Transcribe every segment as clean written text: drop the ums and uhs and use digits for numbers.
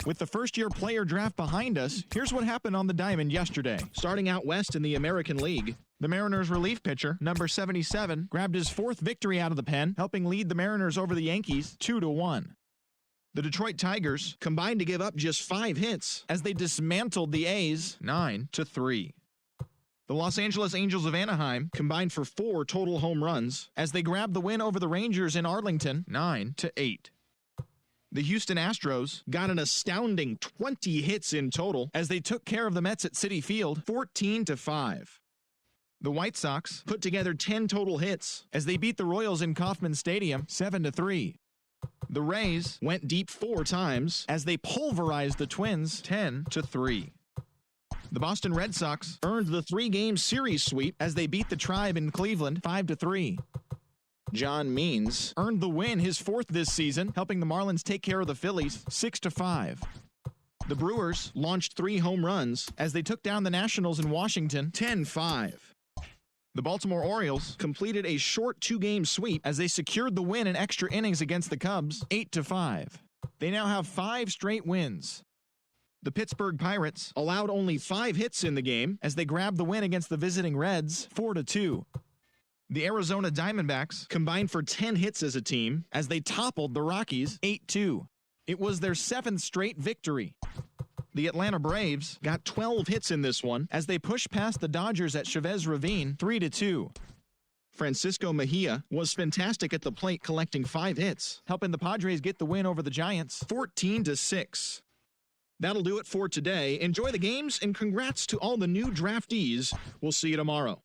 With the first-year player draft behind us, here's what happened on the diamond yesterday. Starting out west in the American League, the Mariners relief pitcher, number 77, grabbed his fourth victory out of the pen, helping lead the Mariners over the Yankees 2-1. The Detroit Tigers combined to give up just 5 hits as they dismantled the A's 9-3. The Los Angeles Angels of Anaheim combined for 4 total home runs as they grabbed the win over the Rangers in Arlington 9-8. The Houston Astros got an astounding 20 hits in total as they took care of the Mets at Citi Field 14-5. The White Sox put together 10 total hits as they beat the Royals in Kauffman Stadium 7-3. The Rays went deep 4 times as they pulverized the Twins 10-3. The Boston Red Sox earned the 3-game series sweep as they beat the Tribe in Cleveland 5-3. John Means earned the win, his 4th this season, helping the Marlins take care of the Phillies 6-5. The Brewers launched 3 home runs as they took down the Nationals in Washington 10-5. The Baltimore Orioles completed a short 2-game sweep as they secured the win in extra innings against the Cubs 8-5. They now have 5 straight wins. The Pittsburgh Pirates allowed only 5 hits in the game as they grabbed the win against the visiting Reds 4-2. The Arizona Diamondbacks combined for 10 hits as a team as they toppled the Rockies 8-2. It was their 7th straight victory. The Atlanta Braves got 12 hits in this one as they pushed past the Dodgers at Chavez Ravine 3-2. Francisco Mejia was fantastic at the plate, collecting 5 hits, helping the Padres get the win over the Giants 14-6. That'll do it for today. Enjoy the games and congrats to all the new draftees. We'll see you tomorrow.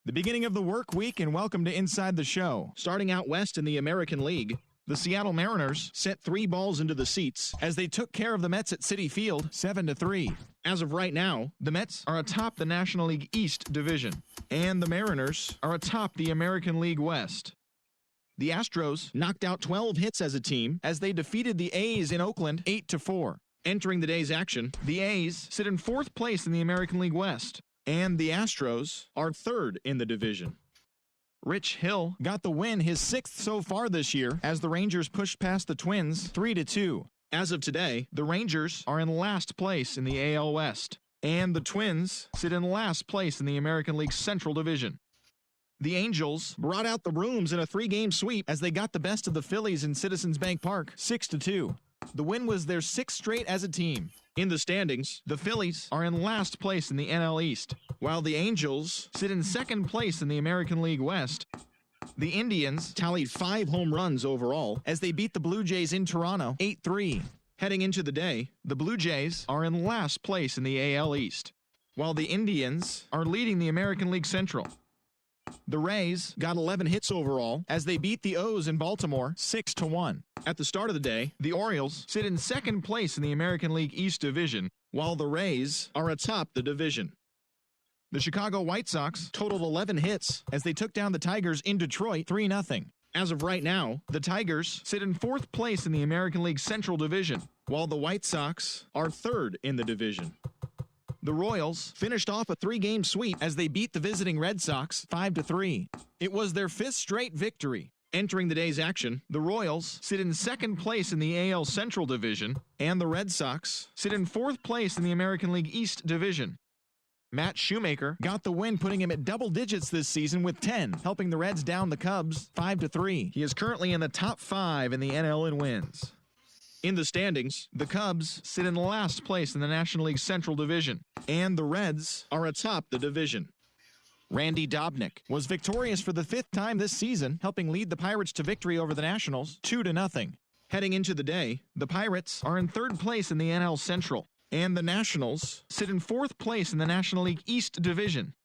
The beginning of the work week, and welcome to Inside the Show. Starting out west in the American League, the Seattle Mariners sent 3 balls into the seats as they took care of the Mets at Citi Field 7-3. As of right now, the Mets are atop the National League East division, and the Mariners are atop the American League West. The Astros knocked out 12 hits as a team as they defeated the A's in Oakland 8-4. Entering the day's action, the A's sit in 4th place in the American League West, and the Astros are 3rd in the division. Rich Hill got the win, his 6th so far this year, as the Rangers pushed past the Twins 3-2. As of today, the Rangers are in last place in the AL West, and the Twins sit in last place in the American League Central Division. The Angels brought out the rooms in a 3-game sweep as they got the best of the Phillies in Citizens Bank Park 6-2. The win was their 6th straight as a team. In the standings, the Phillies are in last place in the NL East, while the Angels sit in 2nd place in the American League West. The Indians tallied 5 home runs overall as they beat the Blue Jays in Toronto 8-3. Heading into the day, the Blue Jays are in last place in the AL East, while the Indians are leading the American League Central. The Rays got 11 hits overall as they beat the O's in Baltimore 6-1. At the start of the day, the Orioles sit in 2nd place in the American League East Division, while the Rays are atop the division. The Chicago White Sox totaled 11 hits as they took down the Tigers in Detroit 3-0. As of right now, the Tigers sit in 4th place in the American League Central Division, while the White Sox are 3rd in the division. The Royals finished off a 3-game sweep as they beat the visiting Red Sox 5-3. It was their 5th straight victory. Entering the day's action, the Royals sit in 2nd place in the AL Central Division, and the Red Sox sit in 4th place in the American League East Division. Matt Shoemaker got the win, putting him at double digits this season with 10, helping the Reds down the Cubs 5-3. He is currently in the top 5 in the NL in wins. In the standings, the Cubs sit in last place in the National League Central Division, and the Reds are atop the division. Randy Dobnak was victorious for the 5th time this season, helping lead the Pirates to victory over the Nationals 2-0. Heading into the day, the Pirates are in 3rd place in the NL Central, and the Nationals sit in 4th place in the National League East Division.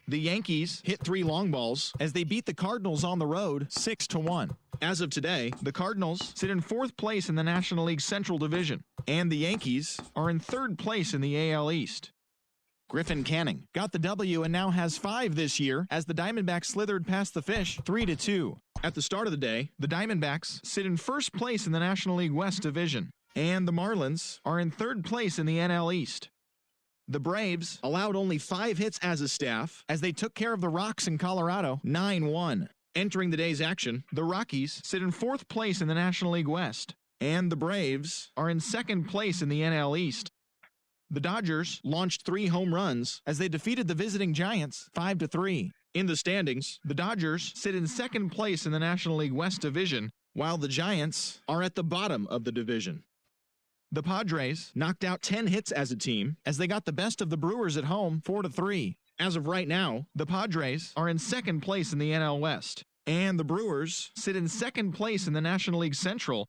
The Yankees hit 3 long balls as they beat the Cardinals on the road 6-1. As of today, the Cardinals sit in 4th place in the National League Central Division, and the Yankees are in 3rd place in the AL East. Griffin Canning got the W and now has 5 this year as the Diamondbacks slithered past the Fish 3-2. At the start of the day, the Diamondbacks sit in 1st place in the National League West Division, and the Marlins are in 3rd place in the NL East. The Braves allowed only 5 hits as a staff as they took care of the Rocks in Colorado 9-1. Entering the day's action, the Rockies sit in 4th place in the National League West, and the Braves are in 2nd place in the NL East. The Dodgers launched 3 home runs as they defeated the visiting Giants 5-3. In the standings, the Dodgers sit in 2nd place in the National League West Division, while the Giants are at the bottom of the division. The Padres knocked out 10 hits as a team as they got the best of the Brewers at home 4-3. As of right now, the Padres are in 2nd place in the NL West, and the Brewers sit in 2nd place in the National League Central.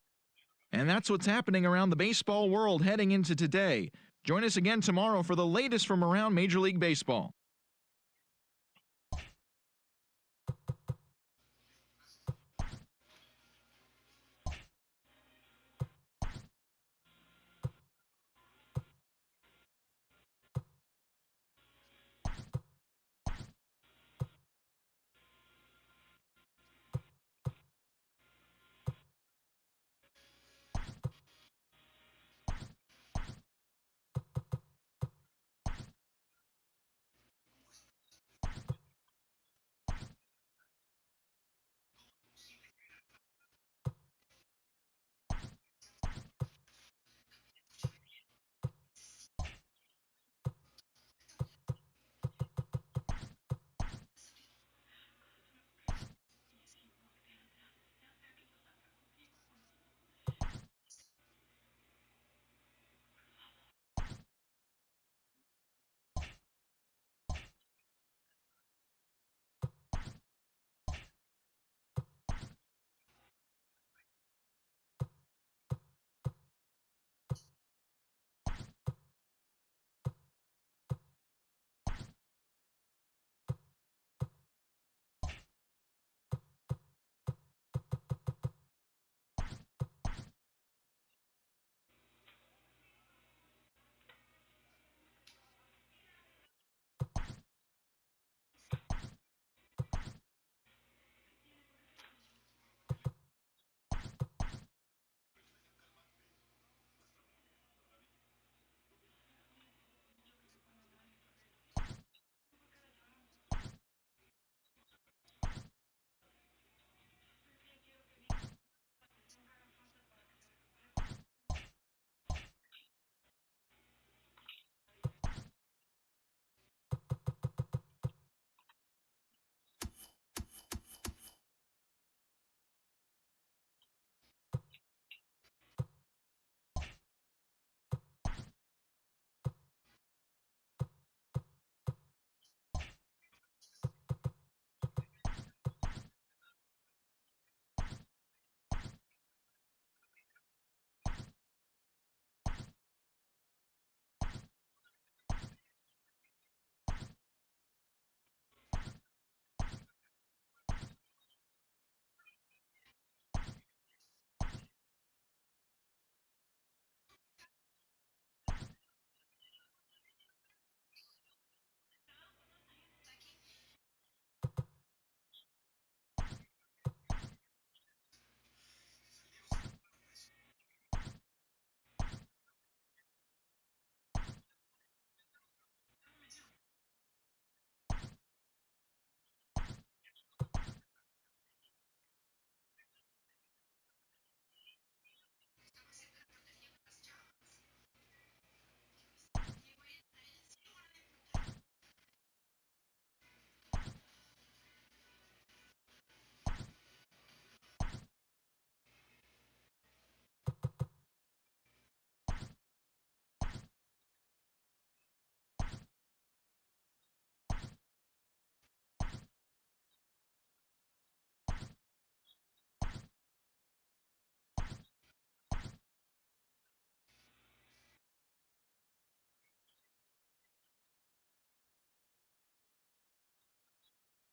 And that's what's happening around the baseball world heading into today. Join us again tomorrow for the latest from around Major League Baseball.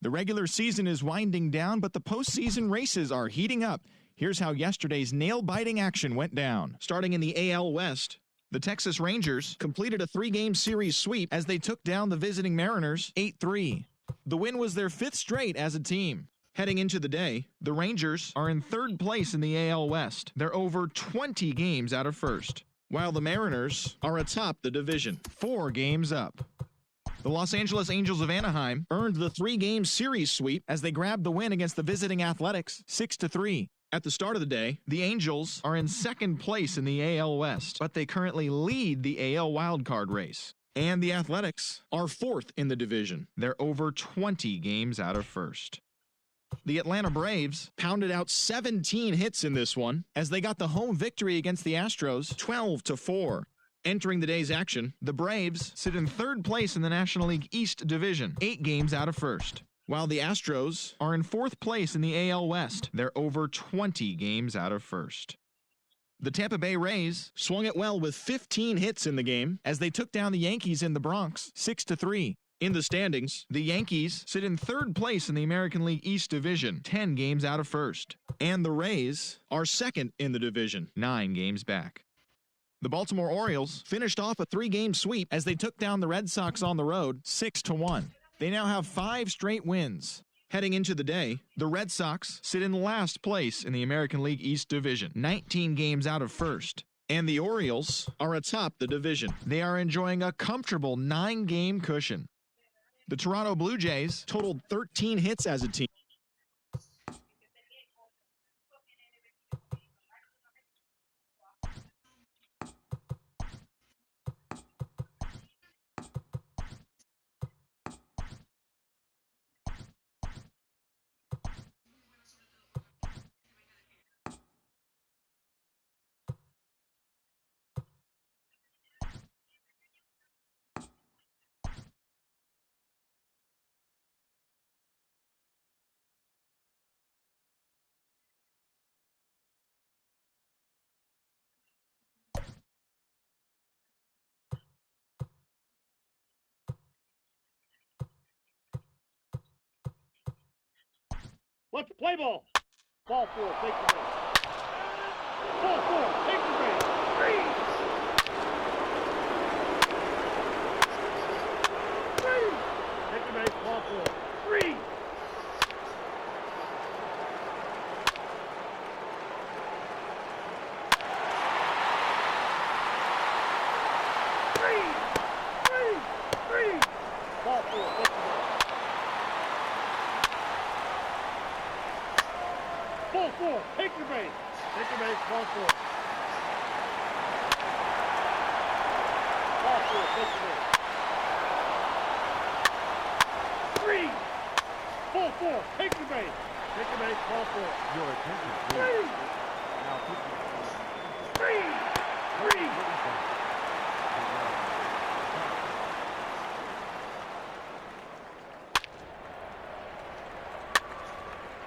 The regular season is winding down, but the postseason races are heating up. Here's how yesterday's nail-biting action went down. Starting in the AL West, the Texas Rangers completed a 3-game series sweep as they took down the visiting Mariners 8-3. The win was their 5th straight as a team. Heading into the day, the Rangers are in 3rd place in the AL West. They're over 20 games out of first, while the Mariners are atop the division, 4 games up. The Los Angeles Angels of Anaheim earned the 3-game series sweep as they grabbed the win against the visiting Athletics 6-3. At the start of the day, the Angels are in 2nd place in the AL West, but they currently lead the AL wildcard race. And the Athletics are 4th in the division. They're over 20 games out of first. The Atlanta Braves pounded out 17 hits in this one as they got the home victory against the Astros 12-4. Entering the day's action, the Braves sit in 3rd place in the National League East Division, 8 games out of first, while the Astros are in 4th place in the AL West. They're over 20 games out of first. The Tampa Bay Rays swung it well with 15 hits in the game as they took down the Yankees in the Bronx 6-3. In the standings, the Yankees sit in 3rd place in the American League East Division, 10 games out of first, and the Rays are 2nd in the division, 9 games back. The Baltimore Orioles finished off a 3-game sweep as they took down the Red Sox on the road 6-1. They now have 5 straight wins. Heading into the day, the Red Sox sit in last place in the American League East Division, 19 games out of first. And the Orioles are atop the division. They are enjoying a comfortable 9-game cushion. The Toronto Blue Jays totaled 13 hits as a team. Let's play ball. Ball 4, take the base. Ball 4, take the base. Freeze. Freeze. Take the base, ball 4. Freeze. Freeze. Freeze. Freeze. Ball 4, take the base. Ball 4, take the base. Take the base, ball 4. Ball 4, take the base. Freeze. Ball 4, take the base. Take the base, ball 4. Your attention, please. Freeze. Now put your Freeze. Freeze.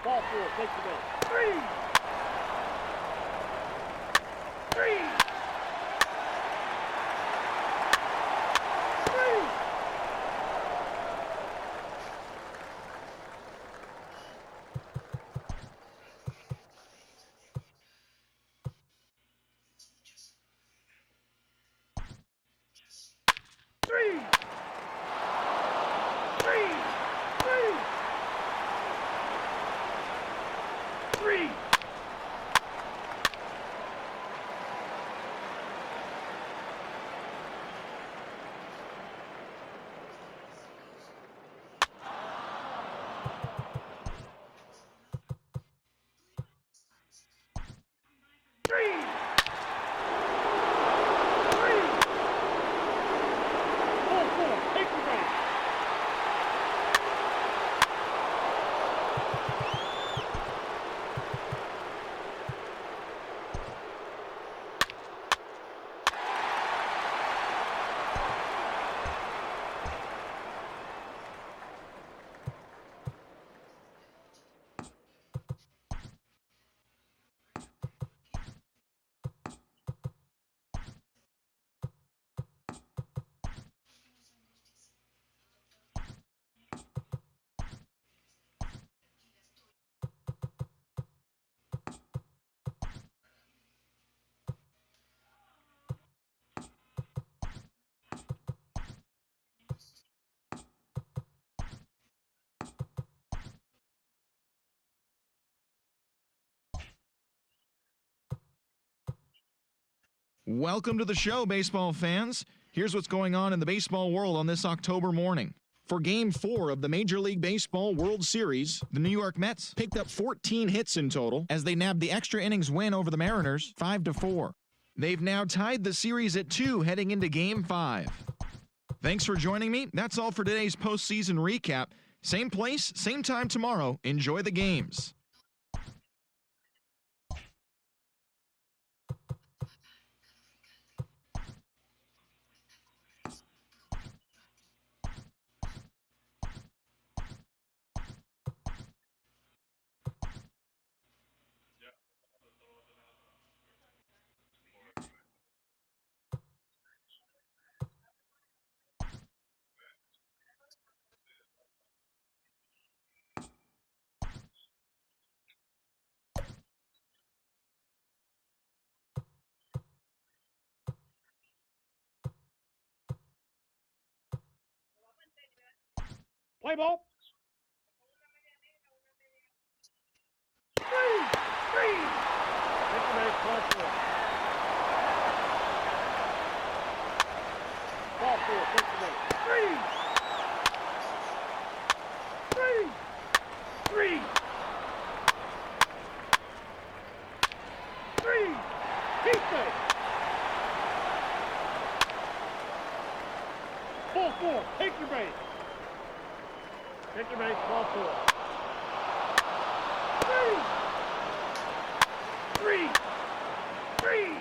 Ball 4, take the base. Freeze. Freeze. Freeze. Freeze. Freeze. Freeze. Freeze. Freeze. Freeze. Ball 4, take the base. Welcome to the show, baseball fans. Here's what's going on in the baseball world on this October morning. For Game 4 of the Major League Baseball World Series, the New York Mets picked up 14 hits in total as they nabbed the extra innings win over the Mariners 5-4. They've now tied the series at 2 heading into Game 5. Thanks for joining me. That's all for today's postseason recap. Same place, same time tomorrow. Enjoy the games. Play ball. 3, 3. Victor Mays, ball 4. Ball 4, Victor Mays. 3, 3, 3. Keep it. Ball 4, take your base. Victor Mays, ball 4. 3, 3, 3.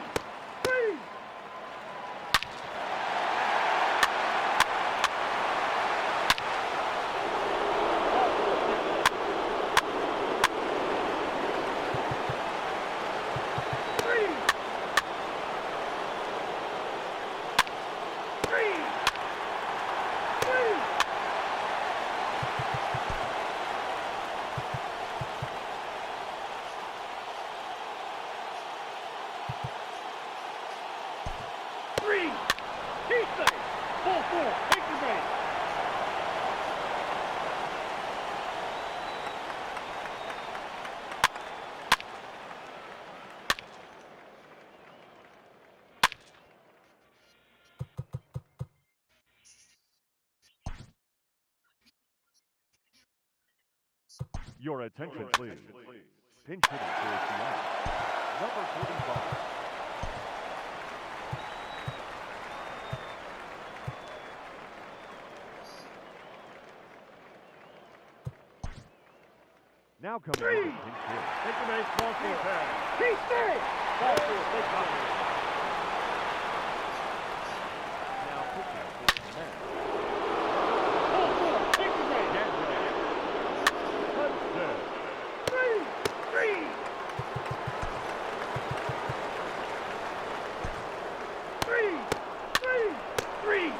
Your attention, please. Pinch hitter for Seattle, number 45. Now coming in, pinch hit. Victor Mays, ball 4. Keep it. Ball 4, take ball. Now pitching for the Mets. Ball 4, take the base. Touchdown. 3, 3. 3.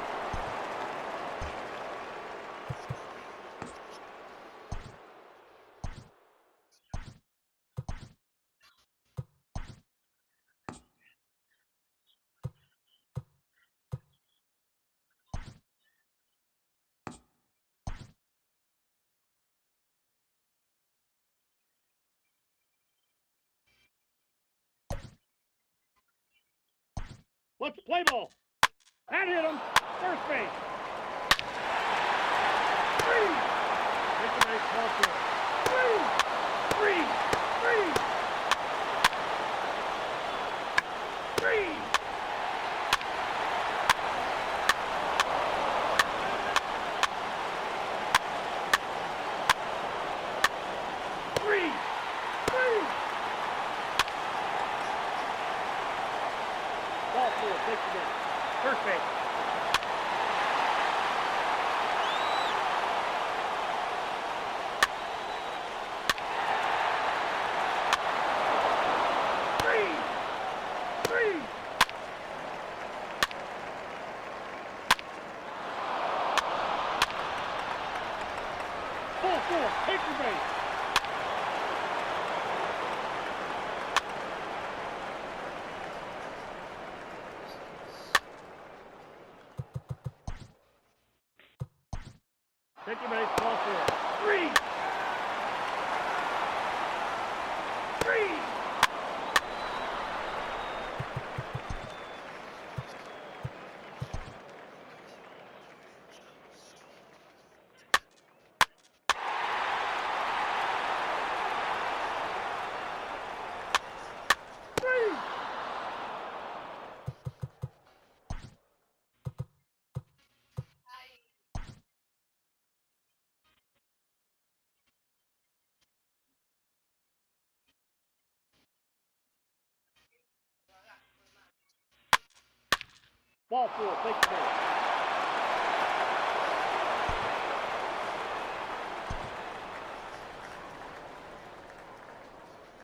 Let's play ball. That hit him. First base. 3. Victor Mays, ball 4. 3, 3, 3. 3. 3. 3. Ball 4, take the base. First base. 3. Ball 4, take the base. Victor Mays, ball 4. 3. 3. Ball four, take the man.